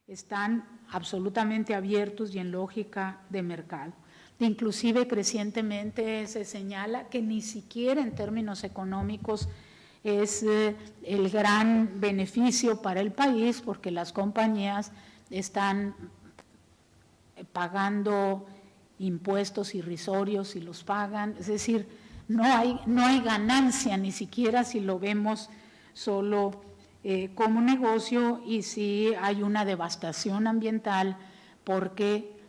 están absolutamente abiertos y en lógica de mercado. Inclusive crecientemente se señala que ni siquiera en términos económicos es el gran beneficio para el país, porque las compañías están pagando impuestos irrisorios y los pagan, es decir, no hay ganancia ni siquiera si lo vemos solo como negocio, y sí hay una devastación ambiental porque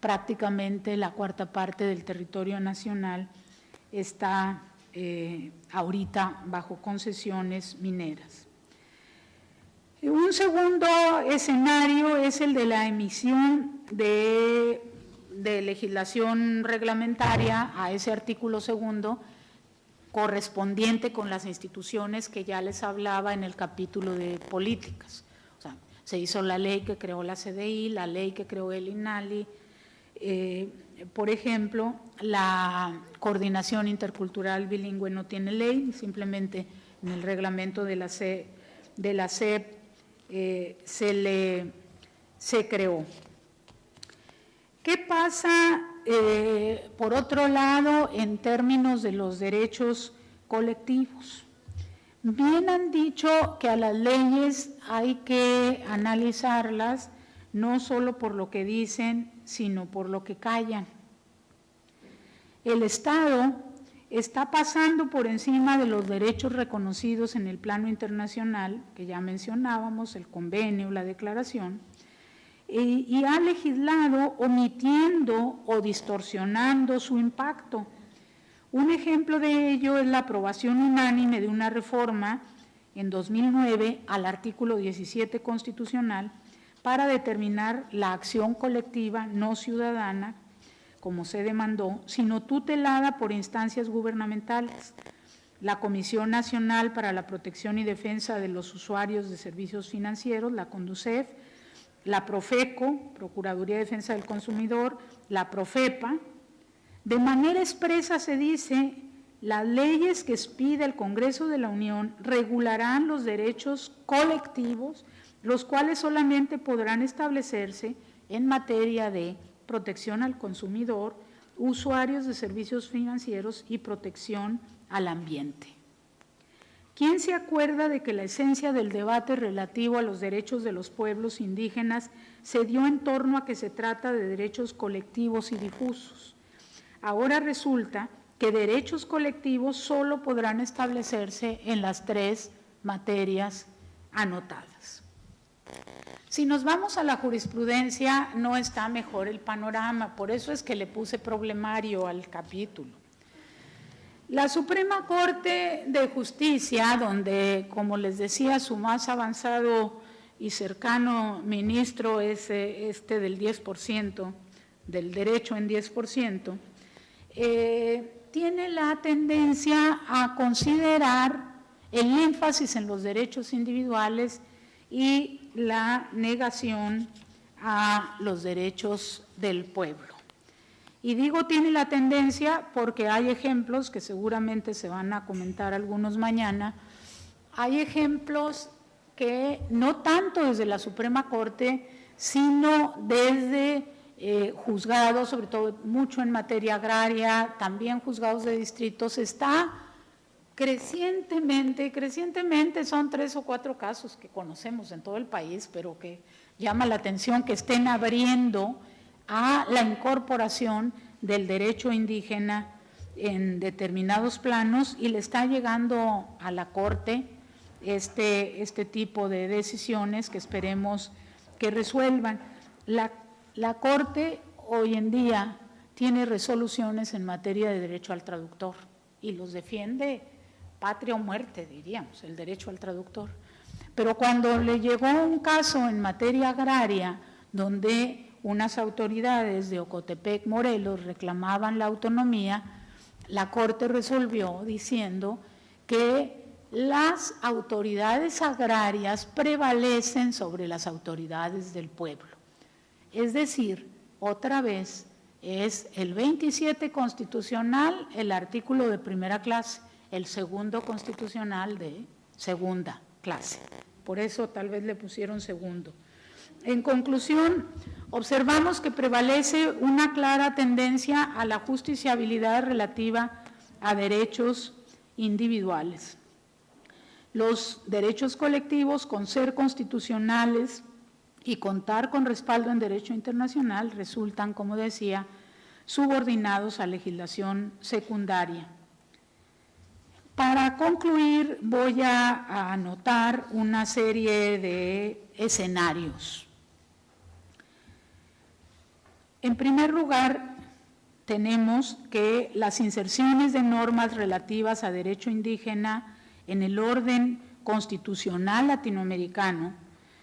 prácticamente la cuarta parte del territorio nacional está ahorita bajo concesiones mineras. Un segundo escenario es el de la emisión de legislación reglamentaria a ese artículo segundo, correspondiente con las instituciones que ya les hablaba en el capítulo de políticas. O sea, se hizo la ley que creó la CDI, la ley que creó el INALI, por ejemplo, la coordinación intercultural bilingüe no tiene ley, simplemente en el reglamento de la SEP se creó. ¿Qué pasa, por otro lado, en términos de los derechos colectivos? Bien han dicho que a las leyes hay que analizarlas no solo por lo que dicen, sino por lo que callan. El Estado está pasando por encima de los derechos reconocidos en el plano internacional, que ya mencionábamos, el convenio, la declaración, y ha legislado omitiendo o distorsionando su impacto. Un ejemplo de ello es la aprobación unánime de una reforma en 2009 al artículo 17 constitucional para determinar la acción colectiva no ciudadana, como se demandó, sino tutelada por instancias gubernamentales, la Comisión Nacional para la Protección y Defensa de los Usuarios de Servicios Financieros, la CONDUCEF, la PROFECO, Procuraduría de Defensa del Consumidor, la PROFEPA. De manera expresa se dice: las leyes que expide el Congreso de la Unión regularán los derechos colectivos, los cuales solamente podrán establecerse en materia de protección al consumidor, usuarios de servicios financieros y protección al ambiente. ¿Quién se acuerda de que la esencia del debate relativo a los derechos de los pueblos indígenas se dio en torno a que se trata de derechos colectivos y difusos? Ahora resulta que derechos colectivos solo podrán establecerse en las tres materias anotadas. Si nos vamos a la jurisprudencia, no está mejor el panorama, por eso es que le puse problemario al capítulo. La Suprema Corte de Justicia, donde, como les decía, su más avanzado y cercano ministro es del 10%, del derecho en 10%, tiene la tendencia a considerar el énfasis en los derechos individuales y la negación a los derechos del pueblo. Y digo tiene la tendencia porque hay ejemplos que seguramente se van a comentar algunos mañana, hay ejemplos que no tanto desde la Suprema Corte, sino desde juzgados, sobre todo mucho en materia agraria, también juzgados de distritos, está crecientemente, son 3 o 4 casos que conocemos en todo el país, pero que llama la atención que estén abriendo a la incorporación del derecho indígena en determinados planos, y le está llegando a la Corte este tipo de decisiones que esperemos que resuelvan. La Corte hoy en día tiene resoluciones en materia de derecho al traductor y los defiende patria o muerte, diríamos, el derecho al traductor. Pero cuando le llegó un caso en materia agraria donde unas autoridades de Ocotepec, Morelos, reclamaban la autonomía, la Corte resolvió diciendo que las autoridades agrarias prevalecen sobre las autoridades del pueblo. Es decir, otra vez, es el 27 constitucional, el artículo de primera clase, el segundo constitucional de segunda clase. Por eso tal vez le pusieron segundo. En conclusión, observamos que prevalece una clara tendencia a la justiciabilidad relativa a derechos individuales. Los derechos colectivos, con ser constitucionales y contar con respaldo en derecho internacional, resultan, como decía, subordinados a legislación secundaria. Para concluir, voy a anotar una serie de escenarios. En primer lugar, tenemos que las inserciones de normas relativas a derecho indígena en el orden constitucional latinoamericano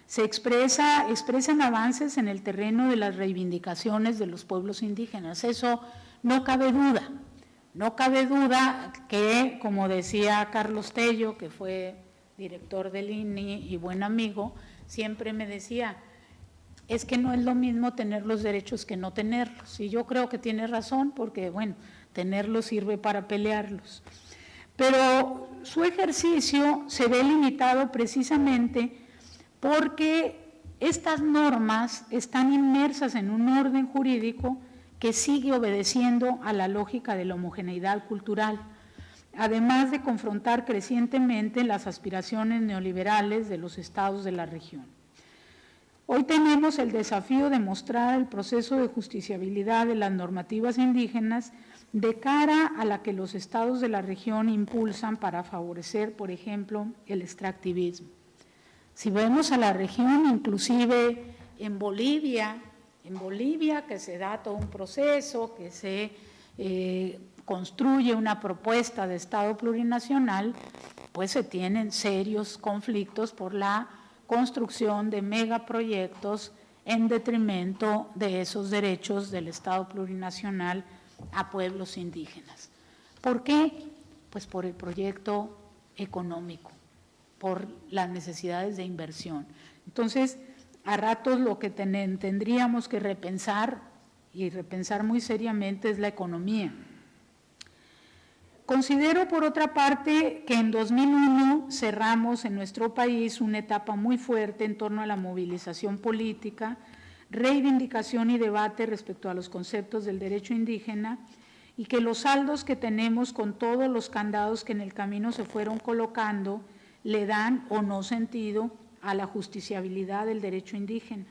se expresan avances en el terreno de las reivindicaciones de los pueblos indígenas. Eso no cabe duda. No cabe duda que, como decía Carlos Tello, que fue director del INI y buen amigo, siempre me decía, es que no es lo mismo tener los derechos que no tenerlos. Y yo creo que tiene razón, porque, bueno, tenerlos sirve para pelearlos. Pero su ejercicio se ve limitado precisamente porque estas normas están inmersas en un orden jurídico que sigue obedeciendo a la lógica de la homogeneidad cultural, además de confrontar crecientemente las aspiraciones neoliberales de los estados de la región. Hoy tenemos el desafío de mostrar el proceso de justiciabilidad de las normativas indígenas de cara a la que los estados de la región impulsan para favorecer, por ejemplo, el extractivismo. Si vemos a la región, inclusive en Bolivia, que se da todo un proceso, que se construye una propuesta de Estado plurinacional, pues se tienen serios conflictos por la construcción de megaproyectos en detrimento de esos derechos del Estado plurinacional a pueblos indígenas. ¿Por qué? Pues por el proyecto económico, por las necesidades de inversión. Entonces, a ratos lo que tendríamos que repensar, y repensar muy seriamente, es la economía. Considero, por otra parte, que en 2001 cerramos en nuestro país una etapa muy fuerte en torno a la movilización política, reivindicación y debate respecto a los conceptos del derecho indígena, y que los saldos que tenemos con todos los candados que en el camino se fueron colocando le dan o no sentido a la justiciabilidad del derecho indígena,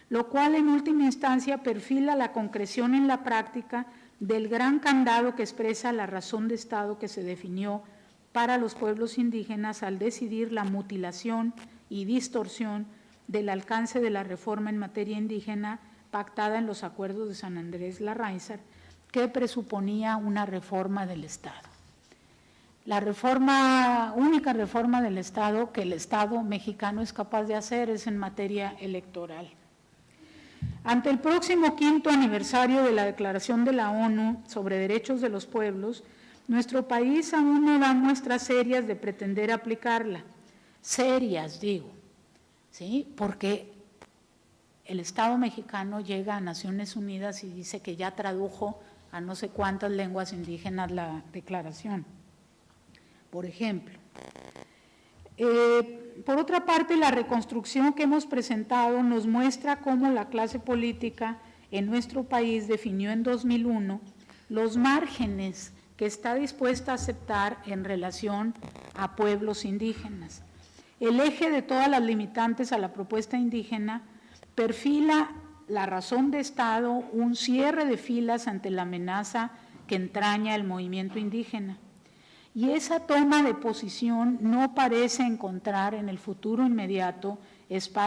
lo cual en última instancia perfila la concreción en la práctica del gran candado que expresa la razón de Estado que se definió para los pueblos indígenas al decidir la mutilación y distorsión del alcance de la reforma en materia indígena pactada en los acuerdos de San Andrés Larraízar, que presuponía una reforma del Estado. La única reforma del Estado que el Estado mexicano es capaz de hacer es en materia electoral. Ante el próximo 5º aniversario de la Declaración de la ONU sobre Derechos de los Pueblos, nuestro país aún no da muestras serias de pretender aplicarla. Serias, digo, ¿sí? Porque el Estado mexicano llega a Naciones Unidas y dice que ya tradujo a no sé cuántas lenguas indígenas la declaración, por ejemplo. Por otra parte, la reconstrucción que hemos presentado nos muestra cómo la clase política en nuestro país definió en 2001 los márgenes que está dispuesta a aceptar en relación a pueblos indígenas. El eje de todas las limitantes a la propuesta indígena perfila la razón de Estado, un cierre de filas ante la amenaza que entraña el movimiento indígena. Y esa toma de posición no parece encontrar en el futuro inmediato espacio